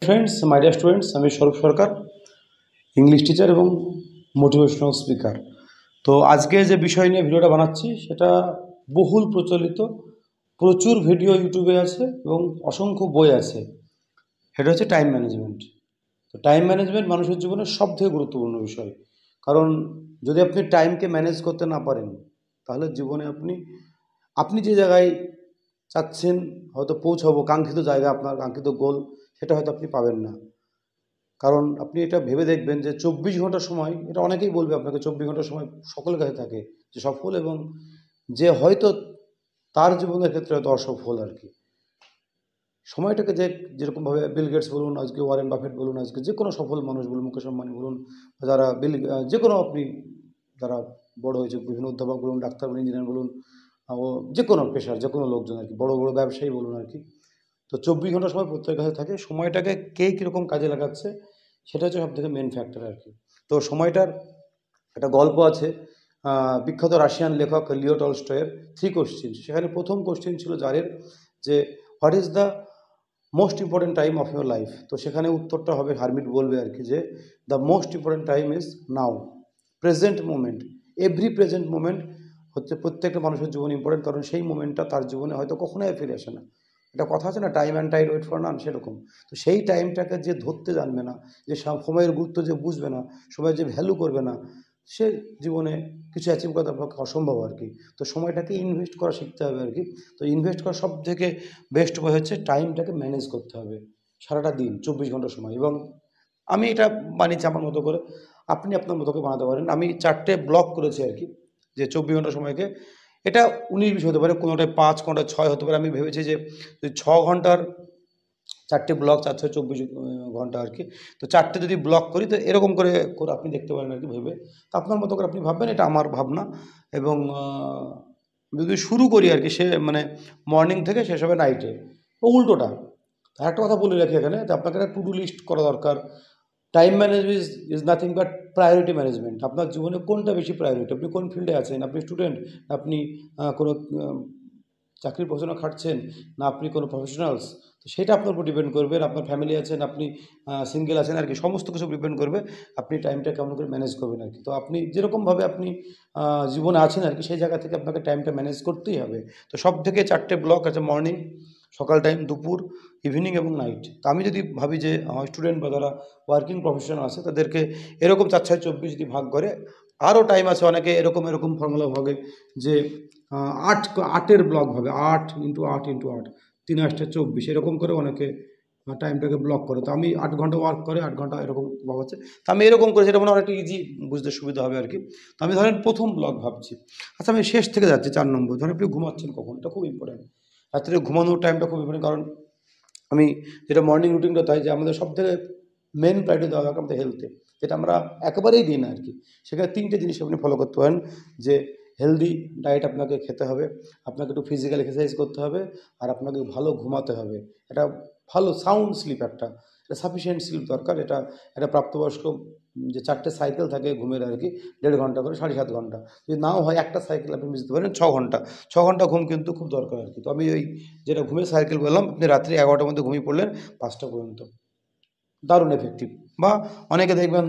Friends, my dear students, আমি স্বরূপ সরকার, English teacher এবং মোটিভেশনাল স্পিকার। তো আজকে যে বিষয় নিয়ে ভিডিওটা বানাচ্ছি সেটা বহুল প্রচলিত, প্রচুর ভিডিও ইউটিউবে আছে এবং অসংখ্য বই আছে। সেটা হচ্ছে টাইম ম্যানেজমেন্ট। তো টাইম ম্যানেজমেন্ট মানুষের জীবনের সবথেকে গুরুত্বপূর্ণ বিষয়। কারণ যদি আপনি টাইমকে ম্যানেজ করতে না পারেন, তাহলে জীবনে আপনি আপনি যে জায়গায় চাচ্ছেন হয়তো পৌঁছাবো, কাঙ্ক্ষিত জায়গা, আপনার কাঙ্ক্ষিত গোল, সেটা হয়তো আপনি পাবেন না। কারণ আপনি এটা ভেবে দেখবেন যে ২৪ ঘন্টা সময়, এটা অনেকেই বলবে আপনাকে ২৪ ঘন্টা সময় সকলের কাছে থাকে যে সফল, এবং যে হয়তো তার জীবনের ক্ষেত্রে হয়তো অসফল আর কি। সময়টাকে যে যেরকমভাবে বিল গেটস বলুন, আজকে ওয়ারেন বাফেট বলুন, আজকে যে কোনো সফল মানুষ বলুন, মুকেশ আম্বানি বলুন, বা যারা যে কোনো আপনি যারা বড় হয়েছে, বিভিন্ন অধ্যাপক বলুন, ডাক্তার বলুন, ইঞ্জিনিয়ার বলুন, ও যে কোনো পেশার যে কোনো লোকজন আর কি, বড় বড় ব্যবসায়ী বলুন আর কি। তো ২৪ ঘন্টা সময় প্রত্যেকের কাছে থাকে। সময়টাকে কে কীরকম কাজে লাগাচ্ছে সেটা হচ্ছে সবথেকে মেন ফ্যাক্টর আর কি। তো সময়টার একটা গল্প আছে, বিখ্যাত রাশিয়ান লেখক লিও টলস্টয়ের 3 কোশ্চেন। সেখানে প্রথম কোশ্চেন ছিল জারের যে, what is the most important time of your life? তো সেখানে উত্তরটা হবে, হারমিট বলবে আর কি, যে the most important time is now, present moment. Every present moment হচ্ছে প্রত্যেকটা মানুষের জীবনে ইম্পর্টেন্ট, কারণ সেই মোমেন্টটা তার জীবনে হয়তো কখনোই ফিরে আসে না। একটা কথা আছে না, time and tide wait for none, সেরকম। তো সেই টাইমটাকে যে ধরতে জানবে না, যে সময়ের গুরুত্ব যে বুঝবে না, সময়ের যে ভ্যালু করবে না, সে জীবনে কিছু অ্যাচিভ করা তার পক্ষে অসম্ভব আর কি। তো সময়টাকে ইনভেস্ট করা শিখতে হবে আর কি। তো ইনভেস্ট করার সব থেকে বেস্ট উপায় হচ্ছে টাইমটাকে ম্যানেজ করতে হবে সারাটা দিন, ২৪ ঘন্টা সময়। এবং আমি এটা বানিয়েছি আমার মতো করে, আপনি আপনার মতো করে বানাতে পারেন। আমি 4টে ব্লক করেছি আর কি, যে ২৪ ঘন্টা সময়কে। এটা ১৯-২০ হতে পারে, কোনোটায় ৫, কোনোটায় ৬ হতে পারে। আমি ভেবেছি যে ৬ ঘন্টার 4টে ব্লক, ৪, ৬, ২৪ ঘন্টা আর কি। তো 4টে যদি ব্লক করি, তো এরকম করে করে আপনি দেখতে পারেন আর কি ভেবে। তো আপনার মতো করে আপনি ভাববেন, এটা আমার ভাবনা। এবং যদি শুরু করি আর কি, সে মানে মর্নিং থেকে শেষ হবে নাইটে, উল্টোটা। আরেকটা কথা বলে রাখি এখানে, যে আপনাকে একটা টু ডু লিস্ট করা দরকার। Time management is nothing but priority management. আপনার জীবনে কোনটা বেশি প্রায়োরিটি? আপনি কোন ফিল্ডে আছেন? আপনি স্টুডেন্ট, আপনি কোনো চাকরির পেছনে খাটছেন, না আপনি কোনো প্রফেশনালস? তো সেটা আপনার উপর ডিপেন্ড করবে। আপনার ফ্যামিলি আছেন, আপনি সিঙ্গেল আছেন আর কি, সমস্ত কিছু ডিপেন্ড করবে আপনি টাইমটা কেমন করে ম্যানেজ করবেন আর কি। তো আপনি যেরকমভাবে আপনি জীবনে আছেন আর কি, সেই জায়গা থেকে আপনাকে টাইমটা ম্যানেজ করতেই হবে। তো সব থেকে 4টে ব্লক আছে, মর্নিং, সকাল টাইম, দুপুর, ইভিনিং এবং নাইট। তো আমি যদি ভাবি যে আমার স্টুডেন্ট বা যারা ওয়ার্কিং প্রফেশনাল আছে, তাদেরকে এরকম ৪, ৬, ২৪ যদি ভাগ করে, আরও টাইম আছে। অনেকে এরকম এরকম ফর্মুলা ভাবে যে ৮ ব্লক ভাবে, ৮ × ৮ × ৮, ৩ ৮ ২৪, এরকম করে অনেকে টাইমটাকে ব্লক করে। তো আমি ৮ ঘন্টা ওয়ার্ক করে ৮ ঘন্টা এরকম ভাবাচ্ছে। তো আমি এরকম করে, সেটা মনে হয় অনেকটা ইজি, বুঝতে সুবিধা হবে আর কি। তো আমি ধরেন প্রথম ব্লক ভাবছি। আচ্ছা, আমি শেষ থেকে যাচ্ছি ৪ নম্বর। ধরেন আপনি ঘুমাচ্ছেন কখন, এটা খুব ইম্পর্টেন্ট। রাত্রে ঘুমানোর টাইমটা খুব ইম্পর্টেন্ট। কারণ আমি যেটা মর্নিং রুটিনটা, তাই যে আমাদের সবথেকে মেন প্রায়োরিটি দেওয়া দরকার আমাদের হেলথে, যেটা আমরা একেবারেই দিই না আর কি। সেখানে ৩টে জিনিস আপনি ফলো করতে পারেন, যে হেলদি ডায়েট আপনাকে খেতে হবে, আপনাকে একটু ফিজিক্যাল এক্সারসাইজ করতে হবে, আর আপনাকে ভালো ঘুমাতে হবে। এটা ভালো সাউন্ড স্লিপ, একটা সাফিসিয়েন্ট স্লিপ দরকার। এটা একটা প্রাপ্তবয়স্ক যে 4টে সাইকেল থাকে ঘুমের আর কি, ১.৫ ঘন্টা করে, ৭.৫ ঘন্টা। যদি নাও হয়, একটা সাইকেল আপনি মিস দিতে পারেন ৬ ঘন্টা। ৬ ঘন্টা ঘুম কিন্তু খুব দরকার আর কি। তো আমি ওই যেটা ঘুমের সাইকেল বললাম, আপনি রাত্রি ১১টার মধ্যে ঘুমিয়ে পড়লেন ৫টা পর্যন্ত, দারুণ এফেক্টিভ। বা অনেকে দেখবেন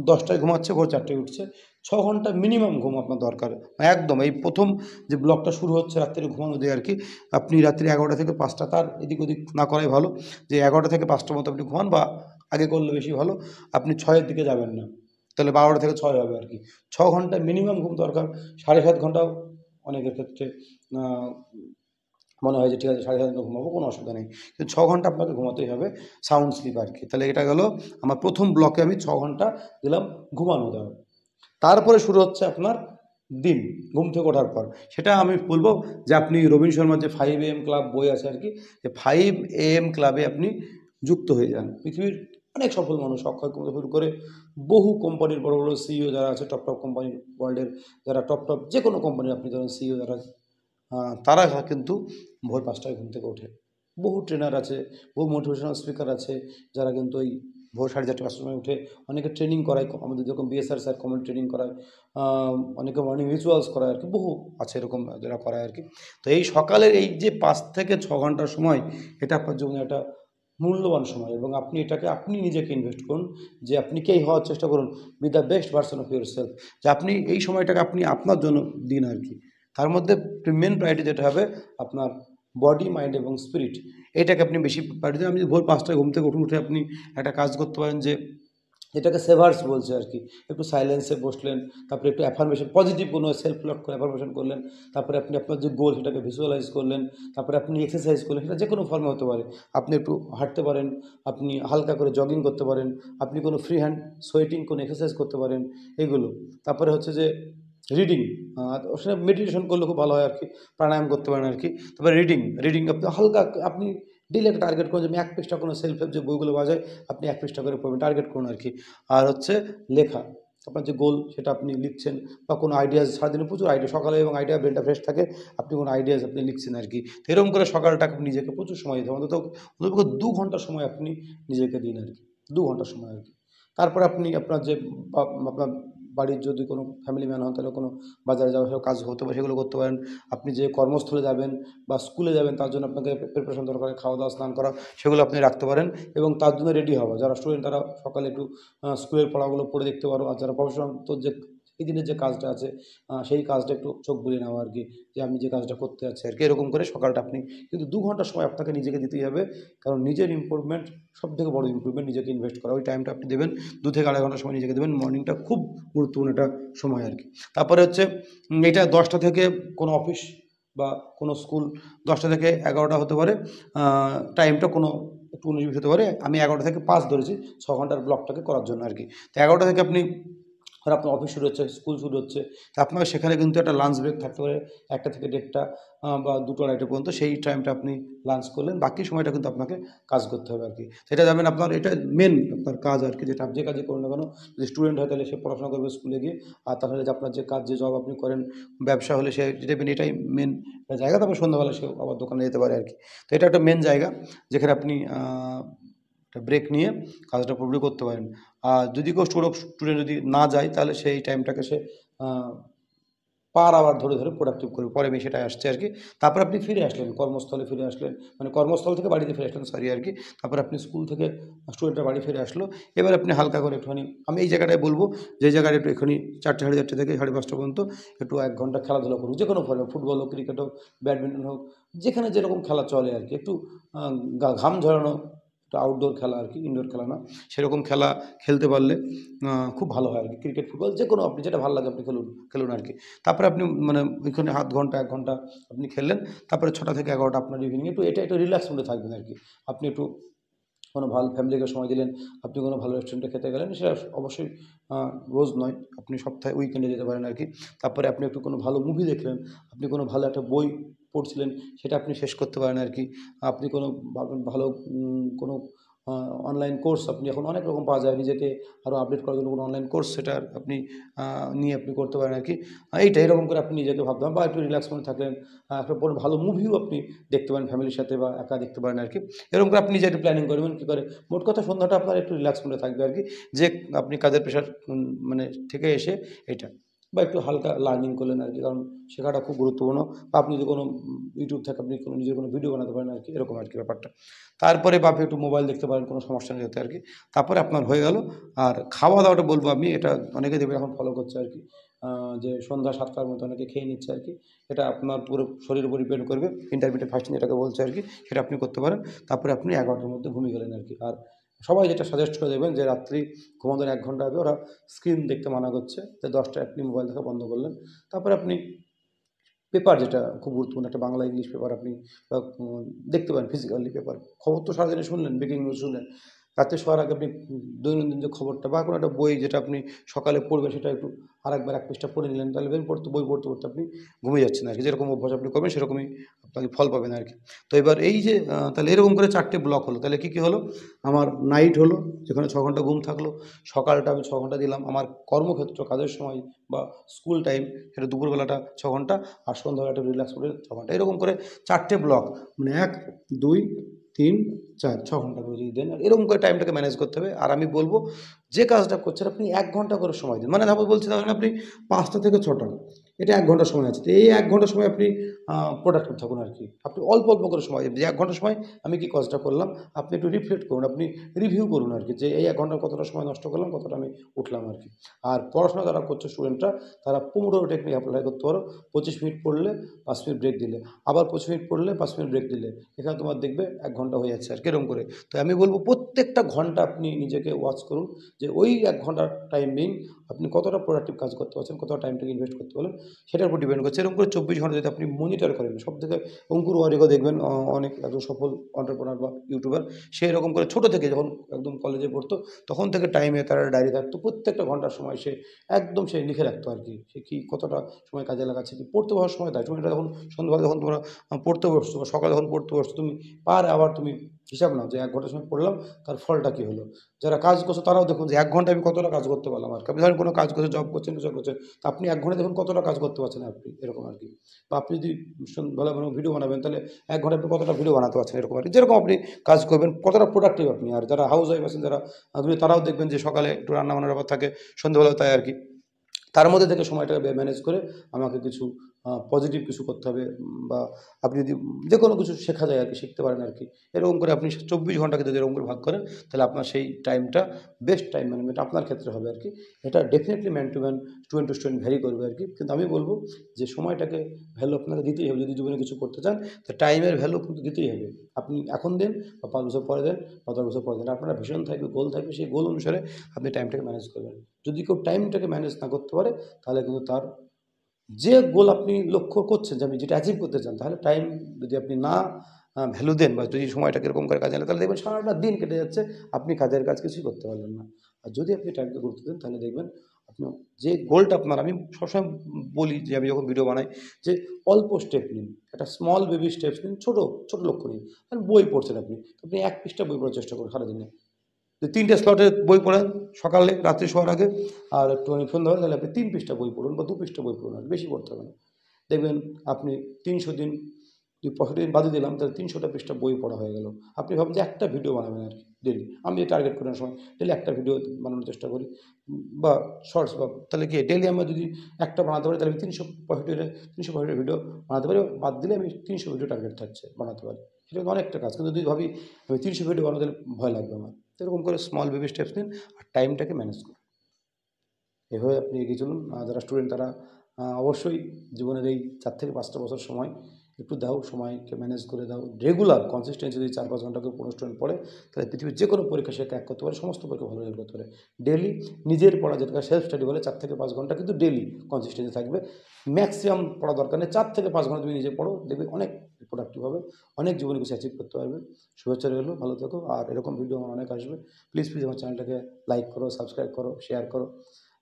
১০টায় ঘুমাচ্ছে, ভোর ৪টায় উঠছে। ৬ ঘন্টা মিনিমাম ঘুম আপনার দরকার একদম। এই প্রথম যে ব্লকটা শুরু হচ্ছে রাত্রে ঘুমানো দিয়ে আর কি, আপনি রাত্রি ১১টা থেকে ৫টা, তার এদিক ওদিক না করাই ভালো। যে ১১টা থেকে ৫টার মতো আপনি ঘুমান, বা আগে করলে বেশি ভালো। আপনি ৬-এর দিকে যাবেন না, তাহলে ১২টা থেকে ৬ হবে আর কি। ৬ ঘন্টা মিনিমাম ঘুম দরকার। ৭.৫ ঘন্টাও অনেকের ক্ষেত্রে মনে হয় যে ঠিক আছে ৭.৫ ঘন্টা ঘুমাবো, কোনো অসুবিধা নেই। কিন্তু ৬ ঘন্টা আপনাকে ঘুমাতেই হবে, সাউন্ড স্লিপ আর কি। তাহলে এটা গেল আমার প্রথম ব্লকে, আমি ৬ ঘন্টা দিলাম ঘুমানো দেওয়া। তারপরে শুরু হচ্ছে আপনার দিন, ঘুম থেকে ওঠার পর। সেটা আমি বলব যে আপনি রবীন শর্মার যে 5 AM ক্লাব বই আছে আর কি, যে 5 AM ক্লাবে আপনি যুক্ত হয়ে যান। পৃথিবীর অনেক সফল মানুষ, অক্ষয় কুমার থেকে শুরু করে বহু কোম্পানির বড় বড় সিইও যারা আছে, টপ টপ কোম্পানির, ওয়ার্ল্ডের যারা টপ টপ যে কোনো কোম্পানির আপনি ধরেন সিইও যারা, তারা কিন্তু ভোর ৫টায় ঘুম থেকে ওঠে। বহু ট্রেনার আছে, বহু মোটিভেশনাল স্পিকার আছে, যারা কিন্তু ওই ভোর ৪:৩০-৫টার সময় উঠে অনেকে ট্রেনিং করায়। আমাদের যেরকম বিএসআর স্যার কমেডি ট্রেনিং করায়, অনেকে মর্নিং রিচুয়ালস করায় আর কি, বহু আছে এরকম যারা করায় আর কি। তো এই সকালের এই যে ৫ থেকে ৬ ঘন্টার সময়, এটা আপনার জীবনে একটা মূল্যবান সময়, এবং আপনি এটাকে আপনি নিজেকে ইনভেস্ট করুন, যে আপনি কে হওয়ার চেষ্টা করুন, B the best version of your self, যে আপনি এই সময়টাকে আপনি আপনার জন্য দিন আর কি। তার মধ্যে মেন প্রায়োরিটি যেটা হবে আপনার বডি, মাইন্ড এবং স্পিরিট, এটাকে আপনি বেশি প্রায়োরিটি দিন। আপনি ভোর 5টায় ঘুম থেকে উঠে আপনি একটা কাজ করতে পারেন, যে এটাকে সেভার্স বলছে আর কি, একটু সাইলেন্সে বসলেন, তারপরে একটু অ্যাফার্মেশন, পজিটিভ কোনো সেলফ লক করে অ্যাফার্মেশন করলেন, তারপরে আপনি আপনার যে গোল সেটাকে ভিজুয়ালাইজ করলেন, তারপরে আপনি এক্সারসাইজ করলেন, সেটা যে কোনো ফর্মে হতে পারে। আপনি একটু হাঁটতে পারেন, আপনি হালকা করে জগিং করতে পারেন, আপনি কোনো ফ্রি হ্যান্ড সোয়েটিং কোনো এক্সারসাইজ করতে পারেন, এগুলো। তারপরে হচ্ছে যে রিডিং, সেটা মেডিটেশন করলে খুব ভালো হয় আর কি, প্রাণায়াম করতে পারেন আর কি। তারপরে রিডিং, আপনি হালকা আপনি ডেইলি একটা টার্গেট করুন, যে আমি 1 পৃষ্ঠা কোনো সেলফ হেল্প যে বইগুলো পাওয়া যায়, আপনি 1 পৃষ্ঠা করে পড়বেন, টার্গেট করুন আর কি। আর হচ্ছে লেখা, আপনার যে গোল সেটা আপনি লিখছেন, বা কোনো আইডিয়াস, সারাদিনে প্রচুর আইডিয়া, সকালে এবং আইডিয়া ব্রেনটা ফ্রেশ থাকে, আপনি কোনো আইডিয়াস আপনি লিখছেন আর কি। তো এরকম করে সকালটা আপনি নিজেকে প্রচুর সময় দিতে হবে, অন্তত 2 ঘন্টা সময় আপনি নিজেকে দিন আর কি, 2 ঘন্টা সময় আর কি। তারপরে আপনি আপনার যে আপনার বাড়ির যদি কোনো ফ্যামিলি ম্যান হন, তাহলে কোনো বাজারে যাওয়া কাজ হতে পারে, সেগুলো করতে পারেন। আপনি যে কর্মস্থলে যাবেন বা স্কুলে যাবেন, তার জন্য আপনাকে প্রিপারেশন দরকার, খাওয়া দাওয়া, স্নান করা, সেগুলো আপনি রাখতে পারেন, এবং তার জন্য রেডি হওয়া। যারা স্টুডেন্ট তারা সকালে একটু স্কুলের পড়াগুলো পড়ে দেখতে পারো, আর যারা প্রফেশনাল, তো যে এই দিনের যে কাজটা আছে সেই কাজটা একটু চোখ বুলিয়ে নেওয়া আর কি, যে আমি যে কাজটা করতে যাচ্ছি আর কি। এরকম করে সকালটা আপনি কিন্তু 2 ঘন্টা সময় আপনাকে নিজেকে দিতেই হবে, কারণ নিজের ইমপ্রুভমেন্ট সবথেকে বড় ইমপ্রুভমেন্ট, নিজেকে ইনভেস্ট করা। ওই টাইমটা আপনি দেবেন, 2 থেকে 2.5 ঘন্টা সময় নিজেকে দেবেন। মর্নিংটা খুব গুরুত্বপূর্ণ একটা সময় আর কি। তারপরে হচ্ছে এটা 10টা থেকে কোনো অফিস বা কোনো স্কুল 10টা থেকে 11টা হতে পারে, টাইমটা কোনো একটু 19-20 হতে পারে। আমি 11টা থেকে 5 ধরেছি 6 ঘন্টার ব্লকটাকে করার জন্য আর কি। তো 11টা থেকে আপনি, আর আপনার অফিস শুরু হচ্ছে, স্কুল শুরু হচ্ছে, তো আপনার সেখানে কিন্তু একটা লাঞ্চ ব্রেক থাকতে পারে 1টা থেকে 1:30 বা 2টো 2:30 পর্যন্ত। সেই টাইমটা আপনি লাঞ্চ করলেন, বাকি সময়টা কিন্তু আপনাকে কাজ করতে হবে আর কি। সেটা যাবেন আপনার, এটা মেন আপনার কাজ আর কি, যেটা আপনি যে কাজই করুন না কেন। যদি স্টুডেন্ট হয় তাহলে সে পড়াশোনা করবে স্কুলে গিয়ে, আর তাহলে যে আপনার যে কাজ, যে জব আপনি করেন, ব্যবসা হলে সে দেবেন, এটাই মেন জায়গা। তারপর সন্ধ্যাবেলা সে আবার দোকানে যেতে পারে আর কি। তো এটা একটা মেন জায়গা, যেখানে আপনি একটা ব্রেক নিয়ে কাজটা পুরোপুরি করতে পারেন। আর যদি কেউ স্টুডেন্ট যদি না যায়, তাহলে সেই টাইমটাকে সে পার আওয়ার ধরে ধরে প্রোডাক্টিভ করবে। পরে আমি সেটাই আসছে আর কি। তারপর আপনি ফিরে আসলেন, কর্মস্থলে ফিরে আসলেন, মানে কর্মস্থল থেকে বাড়িতে ফিরে আসলেন, সরি আর কি। তারপর আপনি স্কুল থেকে স্টুডেন্টরা বাড়ি ফিরে আসলো। এবার আপনি হালকা করে একটুখানি, আমি এই জায়গাটায় বলবো, যে জায়গাটা একটু এখানে 4টে, 4:30 থেকে 5:30 পর্যন্ত একটু 1 ঘন্টা খেলাধুলা করুন, যে কোনো ফর্মে, ফুটবল হোক, ক্রিকেট হোক, ব্যাডমিন্টন হোক, যেখানে যেরকম খেলা চলে আর কি। একটু ঘাম ঝরানো, একটু আউটডোর খেলা আর কি, ইনডোর খেলা না, সেরকম খেলা খেলতে পারলে খুব ভালো হয় আর কি। ক্রিকেট, ফুটবল, যে কোনো আপনি যেটা ভালো লাগে আপনি খেলুন আর কি। তারপরে আপনি মানে ওইখানে 0.5 ঘন্টা 1 ঘন্টা আপনি খেললেন। তারপরে 6টা থেকে 11টা আপনার ইভিনিং, এটা একটু রিল্যাক্স মুডে থাকবেন আর কি। আপনি একটু কোনো ভালো ফ্যামিলিকে সময় দিলেন, আপনি কোনো ভালো রেস্টুরেন্টে খেতে গেলেন, সেটা অবশ্যই রোজ নয়, আপনি সপ্তাহে উইকেন্ডে যেতে পারেন আর কি। তারপরে আপনি একটু কোনো ভালো মুভি দেখলেন, আপনি কোনো ভালো একটা বই পড়ছিলেন, সেটা আপনি শেষ করতে পারেন আর কি। আপনি কোনো ভালো কোনো অনলাইন কোর্স, আপনি এখন অনেক রকম পাওয়া যায়, নিজেকে আরও আপডেট করার জন্য কোনো অনলাইন কোর্স, সেটা আপনি নিয়ে আপনি করতে পারেন আর কি। এরকম করে আপনি নিজেকে ভাবতে হবে, বা একটু রিল্যাক্স মোডে থাকলেন, একটা ভালো মুভিও আপনি দেখতে পারেন ফ্যামিলির সাথে, বা একা দেখতে পারেন আর কি। এরকম করে আপনি নিজে একটু প্ল্যানিং করবেন কী করে। মোট কথা সন্ধ্যাটা আপনার একটু রিল্যাক্স মোডে থাকবে আর কি, যে আপনি কাজের প্রেশার মানে থেকে এসে এটা, বা একটু হালকা লার্নিং করলেন আর কি, কারণ শেখাটা খুব গুরুত্বপূর্ণ। বা আপনি যদি কোনো ইউটিউব থেকে আপনি কোনো নিজের কোনো ভিডিও বানাতে পারেন আর কি, এরকম আর কি ব্যাপারটা। তারপরে বা আপনি একটু মোবাইল দেখতে পারেন, কোনো সমস্যা নেই, যাতে আর কি। তারপরে আপনার হয়ে গেল। আর খাওয়া দাওয়াটা বলবো আমি, এটা অনেকে দেখবেন এখন ফলো করছে আর কি, যে সন্ধ্যা 7টার মধ্যে অনেকে খেয়ে নিচ্ছে আর কি। এটা আপনার পুরো শরীরের উপর ডিপেন্ড করবে, ইন্টারমিটেন্ট ফাস্টিং যেটাকে বলছে আর কি, সেটা আপনি করতে পারেন। তারপরে আপনি 11টার মধ্যে ঘুমিয়ে গেলেন আর কি। আর সবাই যেটা সাজেস্ট করে দেবেন, যে রাত্রি ঘুমানোর 1 ঘন্টা আগে ওরা স্ক্রিন দেখতে মানা করছে, যে 10টায় আপনি মোবাইল দেখা বন্ধ করলেন। তারপরে আপনি পেপার, যেটা খুব গুরুত্বপূর্ণ, একটা বাংলা ইংলিশ পেপার আপনি দেখতে পারেন, ফিজিক্যালি পেপার। খবর তো সারাদিনে শুনলেন, ব্রেকিং নিউজ শুনলেন। রাতে শোয়ার আগে আপনি দৈনন্দিন যে খবরটা, বা কোনো একটা বই যেটা আপনি সকালে পড়বেন, সেটা একটু আরেকবার 1 পৃষ্ঠা পড়ে নিলেন, তাহলে বই পড়তে পড়তে আপনি ঘুমিয়ে যাচ্ছেন আর কি। যেরকম অভ্যাস আপনি করবেন, সেরকমই আপনি ফল পাবেন আর কি। তো এবার এই যে তাহলে এরকম করে 4টে ব্লক হলো। তাহলে কী হলো, আমার নাইট হলো, যেখানে 6 ঘন্টা ঘুম থাকলো। সকালটা আমি 6 ঘন্টা দিলাম আমার কর্মক্ষেত্র, কাজের সময় বা স্কুল টাইম, সেটা দুপুরবেলাটা 6 ঘন্টা, আর সন্ধ্যাবেলাটা রিল্যাক্স করে 6 ঘন্টা। এরকম করে 4টে ব্লক, মানে 1, 2, 3, 4, 6 ঘন্টা করে যদি দেন, আর এরকম করে টাইমটাকে ম্যানেজ করতে হবে। আর আমি বলব, যে কাজটা করছেন আপনি 1 ঘন্টা করে সময় দিন। মানে বলছি, তাহলে আপনি 5টা থেকে 6টা, এটা ১ ঘন্টা সময় আছে। তো এই ১ ঘন্টা সময় আপনি প্রোডাক্টিভ থাকুন আরকি। আপনি অল্প, অল্প করে সময় যে ১ ঘন্টা সময় আমি কি কাজটা করলাম, আপনি একটু রিফ্লেক্ট করুন, আপনি রিভিউ করুন আরকি যে এই ১ ঘন্টা কতটা সময় নষ্ট করলাম, কতটা আমি উঠলাম আরকি। আর পড়াশোনা যারা করছে স্টুডেন্টরা, তারা পোমোডোরো টেকনিক এপ্লাই করতে পারো। ২৫ মিনিট পড়লে ৫ মিনিট ব্রেক দিলে, আবার ২৫ মিনিট পড়লে ৫ মিনিট ব্রেক দিলে। এখানে তোমার দেখবে ১ ঘন্টা হয়ে যাচ্ছে আরকি এরকম করে। তো আমি বলব প্রত্যেকটা ঘন্টা আপনি নিজেকে ওয়াচ করুন যে ওই ১ ঘন্টার টাইমিং আপনি কতটা প্রোডাক্টিভ কাজ করতে পারছেন, কতটা টাইমটাকে ইনভেস্ট করতে পারলেন, সেটার উপর ডিপেন্ড করছে। এরকম করে ২৪ ঘন্টা যদি আপনি মনিটর করেন, সবথেকে অঙ্কুর ওয়ারিকও দেখবেন অনেক একজন সফল এন্টারপ্রেনার বা ইউটিউবার, সে এরকম করে ছোট থেকে যখন একদম কলেজে পড়তো, তখন থেকে টাইমে তার ডায়েরি থাকতো। প্রত্যেকটা ঘন্টার সময় সে একদম সে লিখে রাখতো আরকি। সে কি কতটা সময় কাজে লাগাচ্ছে, কি পড়তে বসার সময় তাই। তুমি এটা যখন সন্ধ্যাবেলা যখন তোমরা পড়তে বসছো বা সকালে যখন পড়তে বসছো, তুমি পার আওয়ার তুমি হিসাব নাও যে ১ ঘন্টা সময় পড়লাম, তার ফলটা কি হলো? যারা কাজ করছে তারাও দেখুন যে ১ ঘন্টায় আমি কতটা কাজ করতে পারলাম আরকি। আপনি ধরেন কোনো কাজ করছেন, জব করছেন, কিছু করছেন। তো আপনি ১ ঘন্টায় দেখুন কতটা কাজ করতে পারছেন আপনি, এরকম আরকি। বা আপনি যদি সন্ধ্যাবেলা কোনো ভিডিও বানাবেন, তাহলে ১ ঘন্টায় আপনি কতটা ভিডিও বানাতে পারছেন, এরকম আরকি। যেরকম আপনি কাজ করবেন, কতটা প্রোডাক্টিভ আপনি। আর যারা হাউস ওয়াইফ আছেন, যারা তারাও দেখবেন যে সকালে একটু রান্না-বান্নার ব্যাপার থাকে, সন্ধ্যাবেলাও তাই আরকি। তার মধ্যে থেকে সময়টাকে ম্যানেজ করে আমাকে কিছু পজিটিভ কিছু করতে হবে, বা আপনি যদি যেকোনো কিছু শেখা যায় আরকি, শিখতে পারেন আরকি। এরকম করে আপনি ২৪ ঘন্টাকে যদি এরকম করে ভাগ করেন, তাহলে আপনার সেই টাইমটা বেস্ট টাইম ম্যানেজমেন্ট আপনার ক্ষেত্রে হবে আরকি। এটা definitely man to man, student to student vary করবে আরকি। কিন্তু আমি বলব যে সময়টাকে ভ্যালু আপনাকে দিতেই হবে। যদি জীবনে কিছু করতে চান, তো টাইমের ভ্যালু কিন্তু দিতেই হবে। আপনি এখন দেন বা ৫ বছর পরে দেন বা ১০ বছর পরে দেন। আপনার ভিশন থাকবে, গোল থাকবে, সেই গোল অনুসারে আপনি টাইমটাকে ম্যানেজ করবেন। যদি কেউ টাইমটাকে ম্যানেজ না করতে পারে, তাহলে কিন্তু তার যে গোল আপনি লক্ষ্য করছেন যে আমি যেটা অ্যাচিভ করতে চান, তাহলে টাইম যদি আপনি না ভ্যালু দেন, বা যদি সময়টাকে এরকম করে কাজে লাগান, তাহলে দেখবেন সারাটা দিন কেটে যাচ্ছে, আপনি কাজের কাজ কিছুই করতে পারলেন না। আর যদি আপনি টাইমকে গুরুত্ব দেন, তাহলে দেখবেন আপনি যে গোলটা আপনার, আমি সবসময় বলি যে আমি যখন ভিডিও বানাই যে অল্প স্টেপ নিন। একটা স্মল বেবি স্টেপস নিন, ছোট, ছোট লক্ষ্য নিন। বই পড়ছেন আপনি। আপনি ১ পৃষ্ঠা বই পড়ার চেষ্টা করুন সারাদিনে। যে ৩ টে স্লটে বই পড়েন, সকালে, রাত্রে শোয়ার আগে, আর একটুখানি সন্ধ্যাবেলা, তাহলে আপনি ৩ পৃষ্ঠা বই পড়ুন বা ২ পৃষ্ঠা বই পড়ুন, আর বেশি পড়তে হবে না। দেখবেন আপনি ৩০০ দিন, ৬৫ দিন বাদে দিলাম, তাহলে ৩০০টা পৃষ্ঠা বই পড়া হয়ে গেল। আপনি ভাবেন যে একটা ভিডিও বানাবেন আরকি ডেইলি। আমি টার্গেট করি অনেক সময় ডেইলি একটা ভিডিও বানানোর চেষ্টা করি, বা শর্টস, বা তাহলে কি ডেইলি আমরা যদি একটা বানাতে পারি, তাহলে আমি ৩৬৫ ভিডিও বানাতে পারি। বাদ দিলে আমি ৩০০ ভিডিও টার্গেট থাকছে বানাতে পারি। সেটা কিন্তু অনেকটা কাজ। কিন্তু যদি ভাবি আমি ৩০০ ভিডিও বানাবো, তাহলে ভয় লাগবে আমার। তো এরকম করে স্মল বেবি স্টেপস নিন, আর টাইমটাকে ম্যানেজ করুন। এভাবে আপনি এগিয়ে চলুন। যারা স্টুডেন্ট, তারা অবশ্যই জীবনের এই ৪ থেকে ৫ টা বছর সময় একটু দাও, সময়কে ম্যানেজ করে দাও। রেগুলার কনসিস্টেন্সি যদি ৪-৫ ঘন্টা করে কোনো স্টুডেন্ট পড়ে, তাহলে পৃথিবীর যেকোনো পরীক্ষা সে ক্র্যাক করতে পারে, সমস্ত পরীক্ষা ভালো রেজাল্ট করতে পারে। ডেইলি নিজের পড়া, যেটাকে সেলফ স্টাডি বলে, ৪ থেকে ৫ ঘন্টা কিন্তু ডেইলি কনসিস্টেন্সি থাকবে। ম্যাক্সিমাম পড়া দরকার নেই। ৪ থেকে ৫ ঘন্টা তুমি নিজে পড়ো, দেখবে অনেক প্রোডাক্টিভ হবে, অনেক জীবনে কিছু অ্যাচিভ করতে পারবে। শুভেচ্ছা রইলো, ভালো থেকো। আর এরকম ভিডিও আমার অনেক আসবে। প্লিজ, প্লিজ আমার চ্যানেলটাকে লাইক করো, সাবস্ক্রাইব করো, শেয়ার করো,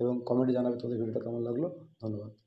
এবং কমেন্টে জানাবে তোমাদের ভিডিওটা কেমন লাগলো। ধন্যবাদ।